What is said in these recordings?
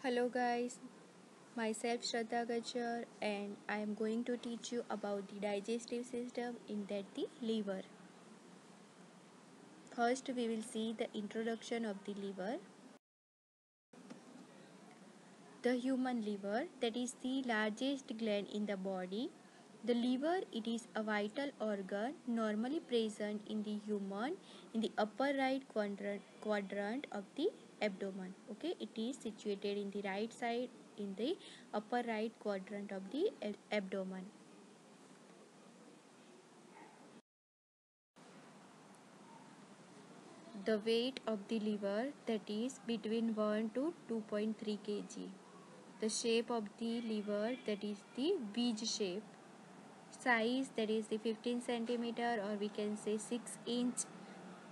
Hello guys, myself Shraddha Gajjar and I am going to teach you about the digestive system in that the liver. First we will see the introduction of the liver. The human liver, that is the largest gland in the body. The liver, it is a vital organ normally present in the human in the upper right quadrant of the abdomen. Okay, it is situated in the right side in the upper right quadrant of the abdomen. The weight of the liver, that is between 1 to 2.3 kg. The shape of the liver, that is the wedge shape. Size, that is the 15 centimeter or we can say 6 inch.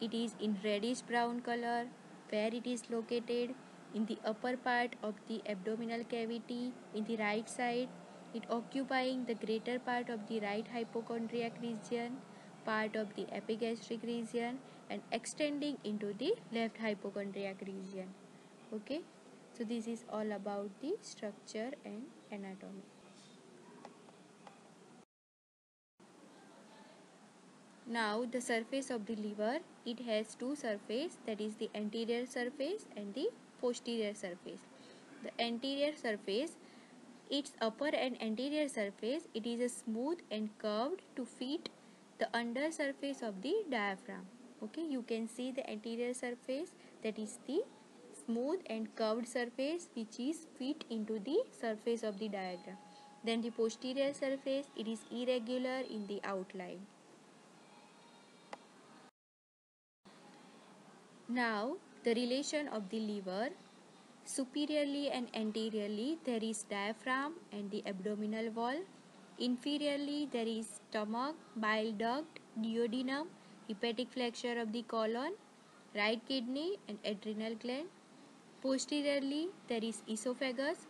It is in reddish brown color. Where it is located? In the upper part of the abdominal cavity in the right side. It occupying the greater part of the right hypochondriac region, part of the epigastric region and extending into the left hypochondriac region. Okay, so this is all about the structure and anatomy. Now the surface of the liver, it has two surfaces, that is the anterior surface and the posterior surface. The anterior surface, its upper and anterior surface, it is a smooth and curved to fit the under surface of the diaphragm. Okay, you can see the anterior surface, that is the smooth and curved surface which is fit into the surface of the diaphragm. Then the posterior surface, it is irregular in the outline. Now, the relation of the liver. Superiorly and anteriorly, there is diaphragm and the abdominal wall. Inferiorly, there is stomach, bile duct, duodenum, hepatic flexure of the colon, right kidney and adrenal gland. Posteriorly, there is esophagus,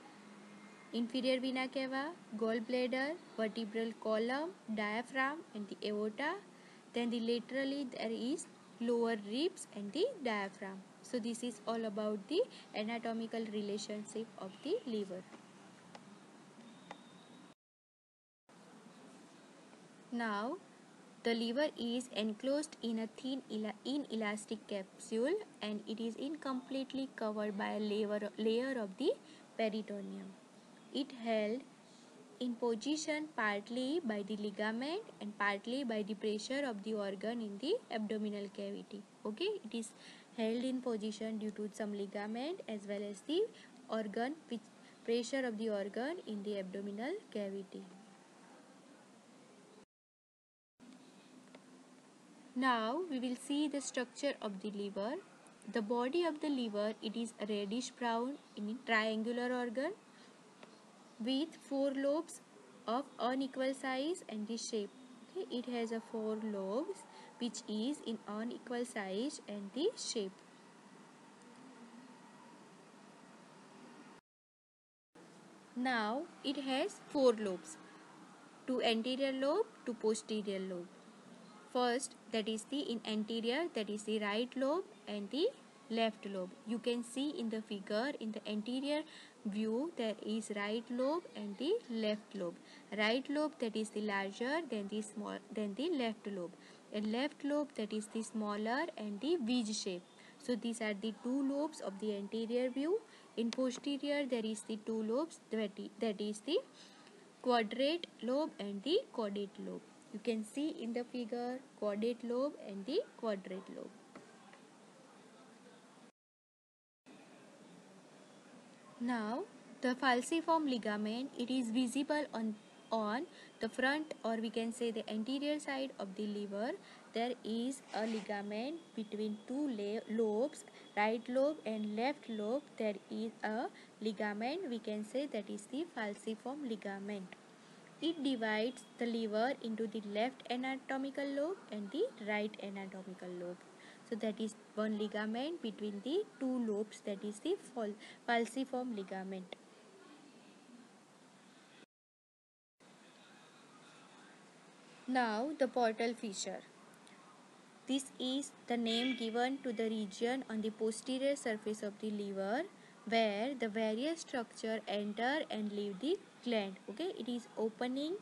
inferior vena cava, gallbladder, vertebral column, diaphragm and the aorta. Then the laterally there is lower ribs and the diaphragm. So this is all about the anatomical relationship of the liver. Now the liver is enclosed in a thin inelastic capsule and it is incompletely covered by a layer of the peritoneum. It held in position partly by the ligament and partly by the pressure of the organ in the abdominal cavity. Okay, it is held in position due to some ligament as well as the organ which pressure of the organ in the abdominal cavity. Now we will see the structure of the liver. The body of the liver, it is reddish brown in triangular organ with four lobes of unequal size and the shape. Okay, it has a four lobes which is in unequal size and the shape. Now it has four lobes, two anterior lobe, two posterior lobe. First, that is the in anterior, that is the right lobe and the left lobe. You can see in the figure in the anterior view there is right lobe and the left lobe. Right lobe, that is the larger than the left lobe. And left lobe, that is the smaller and the wedge shape. So these are the two lobes of the anterior view. In posterior there is the two lobes, that is the quadrate lobe and the caudate lobe. You can see in the figure caudate lobe and the quadrate lobe. Now the falciform ligament, it is visible on the front or we can say the anterior side of the liver. There is a ligament between two lobes, right lobe and left lobe. There is a ligament, we can say that is the falciform ligament. It divides the liver into the left anatomical lobe and the right anatomical lobe. So that is one ligament between the two lobes, that is the falciform ligament. Now the portal fissure. This is the name given to the region on the posterior surface of the liver where the various structure enter and leave the gland. Okay, it is opening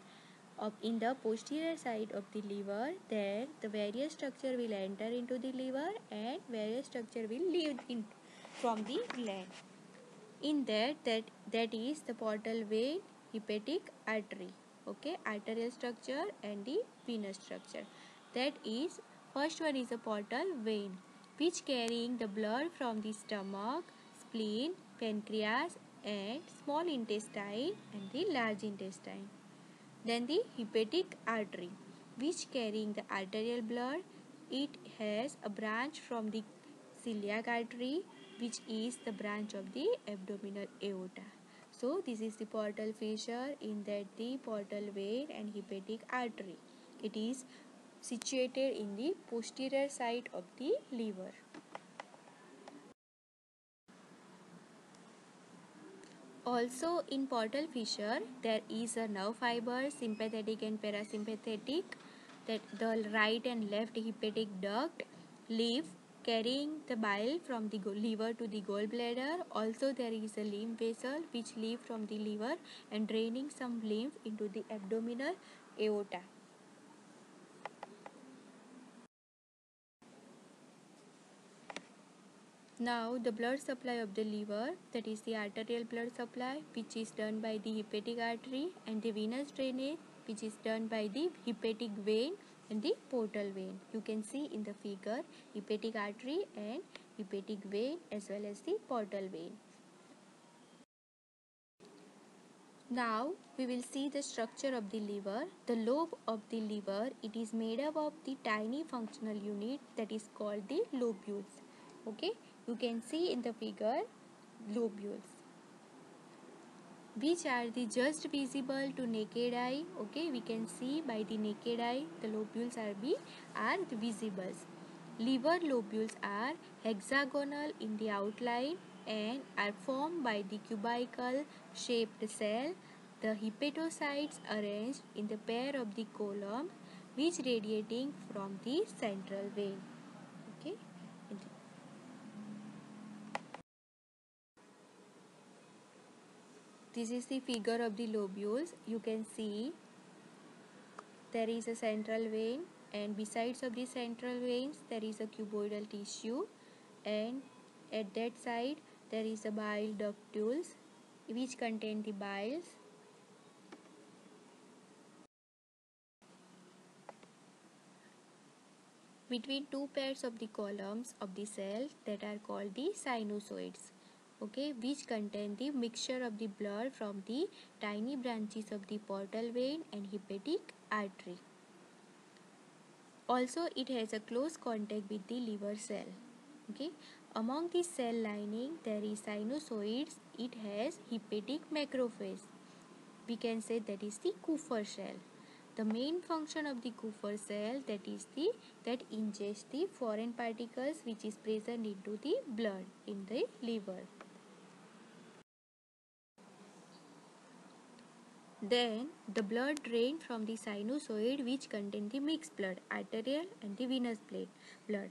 up in the posterior side of the liver. Then the various structure will enter into the liver and various structure will leave in from the gland. In that is the portal vein, hepatic artery. Okay, arterial structure and the venous structure. That is, first one is a portal vein, which carrying the blood from the stomach, spleen, pancreas and small intestine and the large intestine. Then the hepatic artery, which carrying the arterial blood. It has a branch from the celiac artery, which is the branch of the abdominal aorta. So this is the portal fissure in that the portal vein and hepatic artery. It is situated in the posterior side of the liver. Also in portal fissure there is a nerve fiber, sympathetic and parasympathetic, that the right and left hepatic duct leave carrying the bile from the liver to the gallbladder. Also there is a lymph vessel which leave from the liver and draining some lymph into the abdominal aorta. Now the blood supply of the liver, that is the arterial blood supply, which is done by the hepatic artery, and the venous drainage, which is done by the hepatic vein and the portal vein. You can see in the figure hepatic artery and hepatic vein as well as the portal vein. Now we will see the structure of the liver. The lobe of the liver, it is made up of the tiny functional unit that is called the lobules. Okay, you can see in the figure lobules, which are the just visible to naked eye. Okay, we can see by the naked eye the lobules are visible. Liver lobules are hexagonal in the outline and are formed by the cubical shaped cell. The hepatocytes arranged in the pair of the column, which radiating from the central vein. Okay. This is the figure of the lobules. You can see there is a central vein, and besides of the central veins there is a cuboidal tissue, and at that side there is a bile ductules which contain the biles. Between two pairs of the columns of the cell that are called the sinusoids, okay, which contain the mixture of the blood from the tiny branches of the portal vein and hepatic artery. Also it has a close contact with the liver cell. Okay, among the cell lining there is sinusoids. It has hepatic macrophage. We can say that is the Kupffer cell. The main function of the Kupffer cell, that ingests the foreign particles which is present into the blood in the liver. Then the blood drained from the sinusoid, which contain the mixed blood, arterial and the venous blood.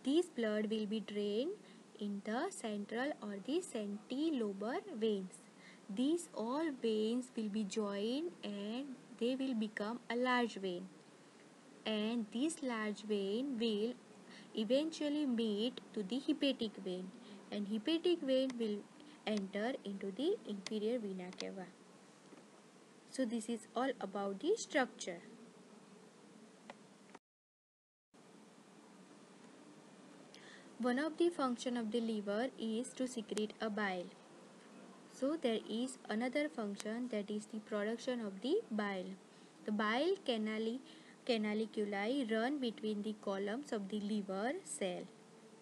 This blood will be drained in the central or the cantilobar veins. These all veins will be joined and they will become a large vein. And this large vein will eventually meet to the hepatic vein, and hepatic vein will enter into the inferior vena cava. So this is all about the structure. One of the function of the liver is to secrete a bile. So there is another function, that is the production of the bile. The bile canaliculi run between the columns of the liver cell.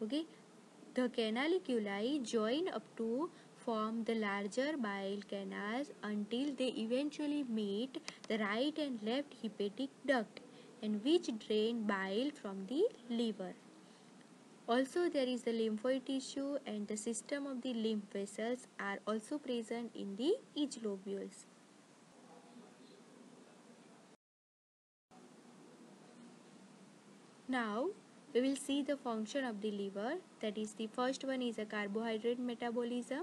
Okay, the canaliculi join up to form the larger bile canals until they eventually meet the right and left hepatic duct, and which drain bile from the liver. Also there is the lymphoid tissue, and the system of the lymph vessels are also present in the each lobules. Now we will see the function of the liver. That is, the first one is a carbohydrate metabolism.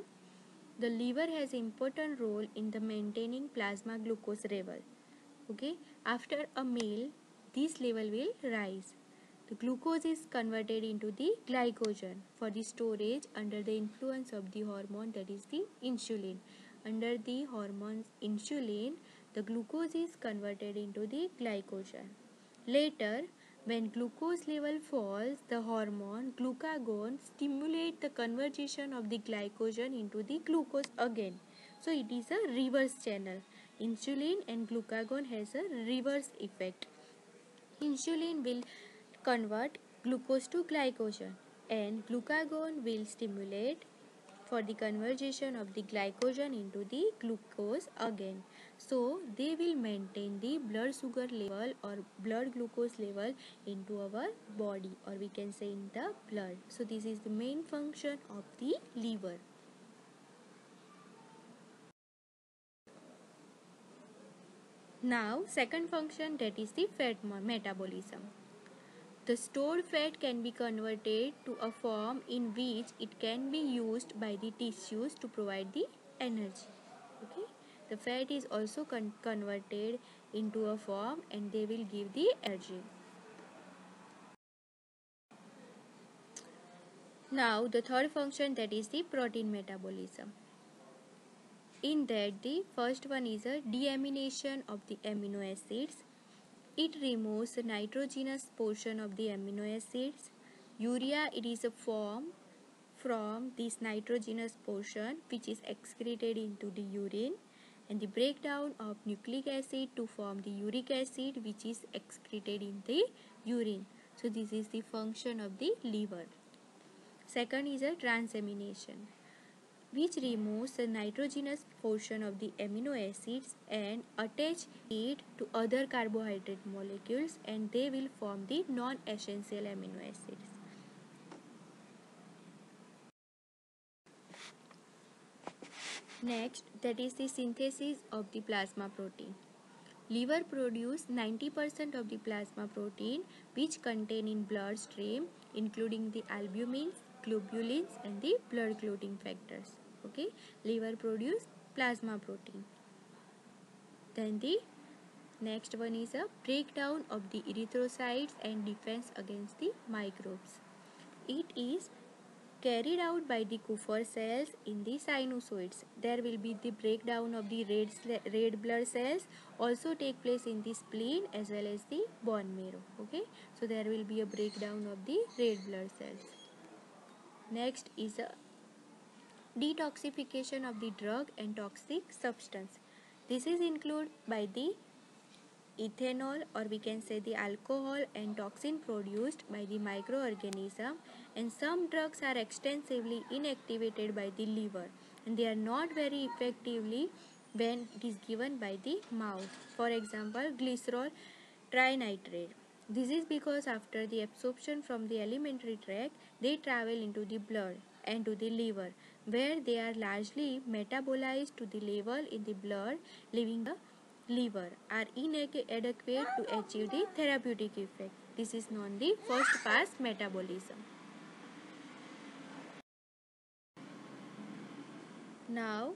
The liver has important role in the maintaining plasma glucose level. Okay, after a meal, this level will rise. The glucose is converted into the glycogen for the storage under the influence of the hormone, that is the insulin. Under the hormone insulin, the glucose is converted into the glycogen. Later, when glucose level falls, the hormone glucagon stimulates the conversion of the glycogen into the glucose again. So it is a reverse channel. Insulin and glucagon has a reverse effect. Insulin will convert glucose to glycogen and glucagon will stimulate for the conversion of the glycogen into the glucose again. So they will maintain the blood sugar level or blood glucose level into our body, or we can say in the blood. So this is the main function of the liver. Now second function, that is the fat metabolism. The stored fat can be converted to a form in which it can be used by the tissues to provide the energy. Okay? The fat is also converted into a form and they will give the energy. Now the third function, that is the protein metabolism. In that, the first one is a deamination of the amino acids. It removes the nitrogenous portion of the amino acids. Urea, it is a form from this nitrogenous portion which is excreted into the urine, and the breakdown of nucleic acid to form the uric acid which is excreted in the urine. So this is the function of the liver. Second is a transamination, which removes the nitrogenous portion of the amino acids and attach it to other carbohydrate molecules, and they will form the non-essential amino acids. Next, that is the synthesis of the plasma protein. Liver produces 90% of the plasma protein which contain in bloodstream, including the albumins, globulins and the blood clotting factors. Okay, liver produces plasma protein. Then the next one is a breakdown of the erythrocytes and defense against the microbes. It is carried out by the Kupffer cells in the sinusoids. There will be the breakdown of the red blood cells also take place in the spleen as well as the bone marrow. Okay, so there will be a breakdown of the red blood cells. Next is a detoxification of the drug and toxic substance. This is included by the ethanol, or we can say the alcohol and toxin produced by the microorganism, and some drugs are extensively inactivated by the liver and they are not very effectively when it is given by the mouth. For example, glycerol trinitrate. This is because after the absorption from the alimentary tract, they travel into the blood and to the liver, where they are largely metabolized to the level in the blood, leaving the liver are inadequate to achieve the therapeutic effect. This is known the first pass metabolism. Now,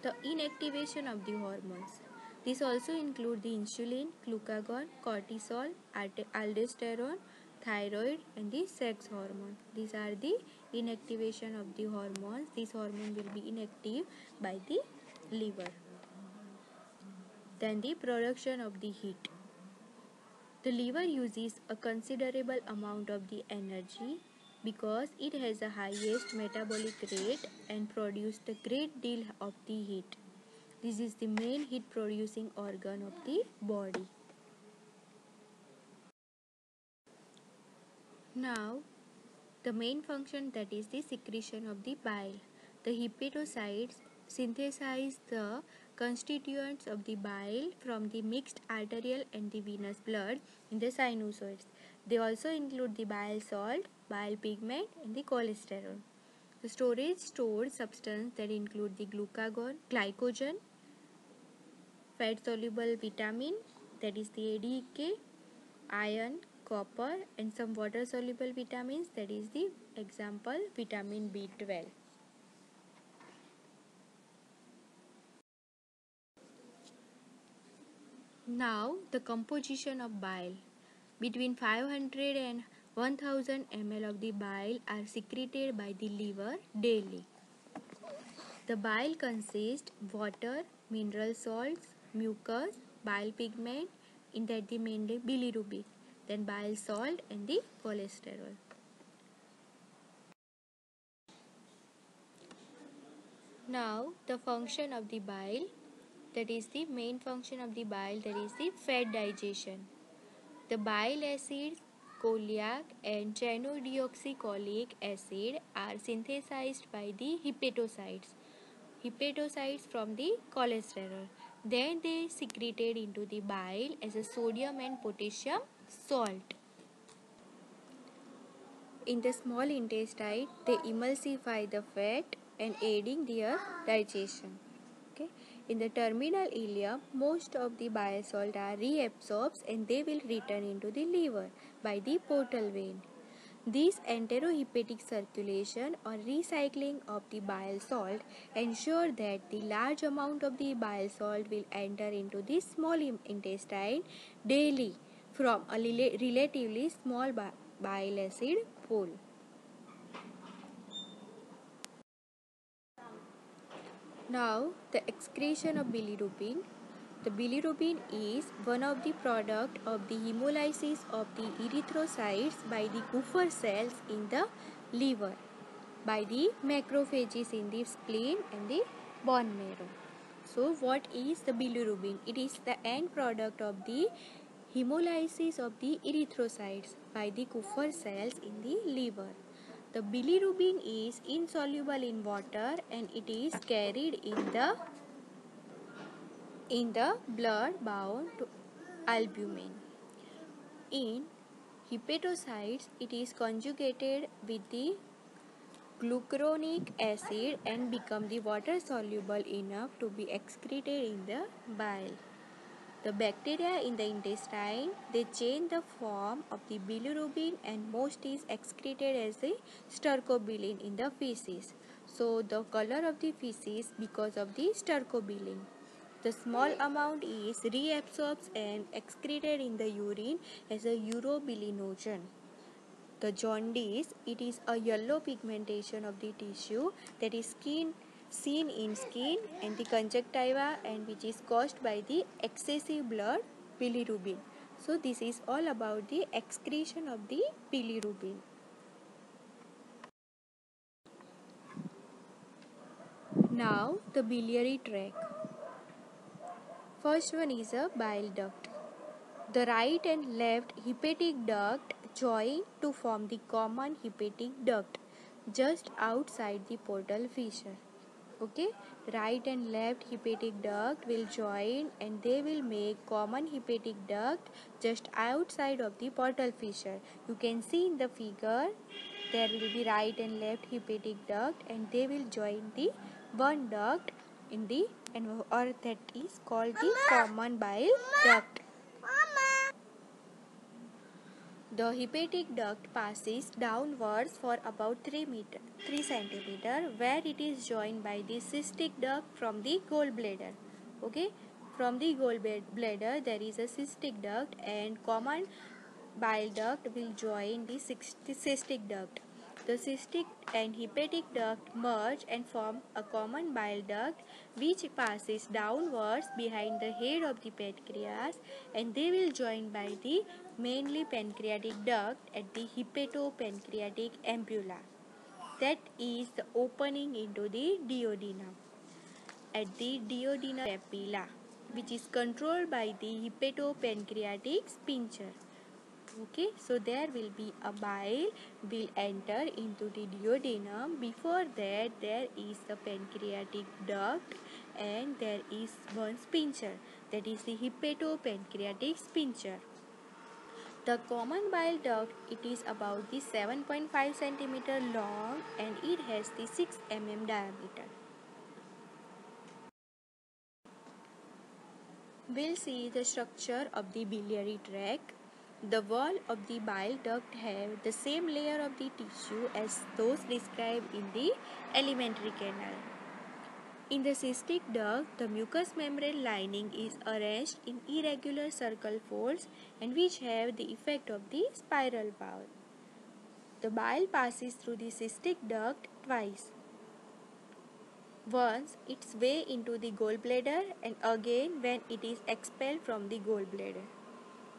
the inactivation of the hormones. This also includes the insulin, glucagon, cortisol, aldosterone, thyroid and the sex hormone. These are the inactivation of the hormones. This hormone will be inactive by the liver. Then the production of the heat. The liver uses a considerable amount of the energy because it has the highest metabolic rate and produces a great deal of the heat. This is the main heat producing organ of the body. Now, the main function, that is the secretion of the bile. The hepatocytes synthesize the constituents of the bile from the mixed arterial and the venous blood in the sinusoids. They also include the bile salt, bile pigment and the cholesterol. The storage stored substance that include the glycogen, fat soluble vitamin, that is the ADK, iron, copper, and some water soluble vitamins, that is the example vitamin B12. Now the composition of bile. Between 500 and 1000 ml of the bile are secreted by the liver daily. The bile consists water, mineral salts, mucus, bile pigment, in that the mainly bilirubin, then bile salt and the cholesterol. Now the function of the bile, that is the main function of the bile, that is the fat digestion. The bile acids, cholic and chenodeoxycholic acid are synthesized by the hepatocytes from the cholesterol. Then they secreted into the bile as a sodium and potassium salt. In the small intestine, they emulsify the fat and aiding their digestion. Okay. In the terminal ileum, most of the bile salt are reabsorbed and they will return into the liver by the portal vein. This enterohepatic circulation or recycling of the bile salt ensure that the large amount of the bile salt will enter into the small intestine daily from a relatively small bile acid pool. Now, the excretion of bilirubin. The bilirubin is one of the product of the hemolysis of the erythrocytes by the Kupffer cells in the liver, by the macrophages in the spleen and the bone marrow. So, what is the bilirubin? It is the end product of the hemolysis of the erythrocytes by the Kupffer cells in the liver. The bilirubin is insoluble in water and it is carried in the blood bound to albumin. In hepatocytes, it is conjugated with the glucuronic acid and become the water soluble enough to be excreted in the bile. The bacteria in the intestine, they change the form of the bilirubin and most is excreted as the stercobilin in the feces. So the color of the feces because of the stercobilin. The small amount is reabsorbed and excreted in the urine as a urobilinogen. The jaundice, it is a yellow pigmentation of the tissue that is seen in skin and the conjunctiva and which is caused by the excessive blood bilirubin. So this is all about the excretion of the bilirubin. Now the biliary tract. First one is a bile duct. The right and left hepatic duct join to form the common hepatic duct just outside the portal fissure. Okay, right and left hepatic duct will join and they will make common hepatic duct just outside of the portal fissure. You can see in the figure there will be right and left hepatic duct and they will join the one duct in the or that is called the common bile duct. The hepatic duct passes downwards for about 3 cm where it is joined by the cystic duct from the gallbladder. Okay, from the gallbladder there is a cystic duct and common bile duct will join the cystic duct. The cystic and hepatic duct merge and form a common bile duct which passes downwards behind the head of the pancreas and they will join by the mainly pancreatic duct at the hepatopancreatic ampulla. That is the opening into the duodenum at the duodenal papilla which is controlled by the hepatopancreatic sphincter. Okay, so there will be a bile will enter into the duodenum. Before that there is the pancreatic duct and there is one sphincter, that is the hepatopancreatic sphincter. The common bile duct, it is about the 7.5 cm long and it has the 6 mm diameter. We'll see the structure of the biliary tract. The wall of the bile duct have the same layer of the tissue as those described in the alimentary canal. In the cystic duct, the mucous membrane lining is arranged in irregular circle folds and which have the effect of the spiral valve. The bile passes through the cystic duct twice. Once its way into the gallbladder and again when it is expelled from the gallbladder.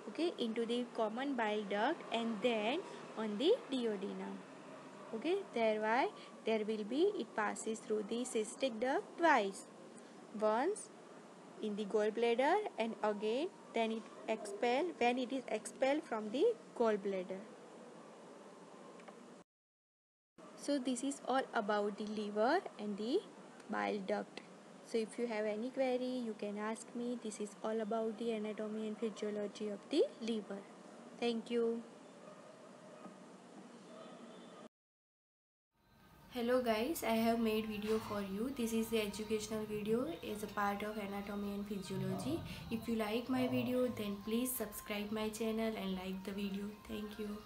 Okay, into the common bile duct and then on the duodenum. Okay, thereby there will be, it passes through the cystic duct twice. Once in the gallbladder and again then when it is expelled from the gallbladder. So this is all about the liver and the bile duct. So if you have any query, you can ask me. This is all about the anatomy and physiology of the liver. Thank you. Hello guys, I have made video for you. This is the educational video as a part of anatomy and physiology. If you like my video, then please subscribe my channel and like the video. Thank you.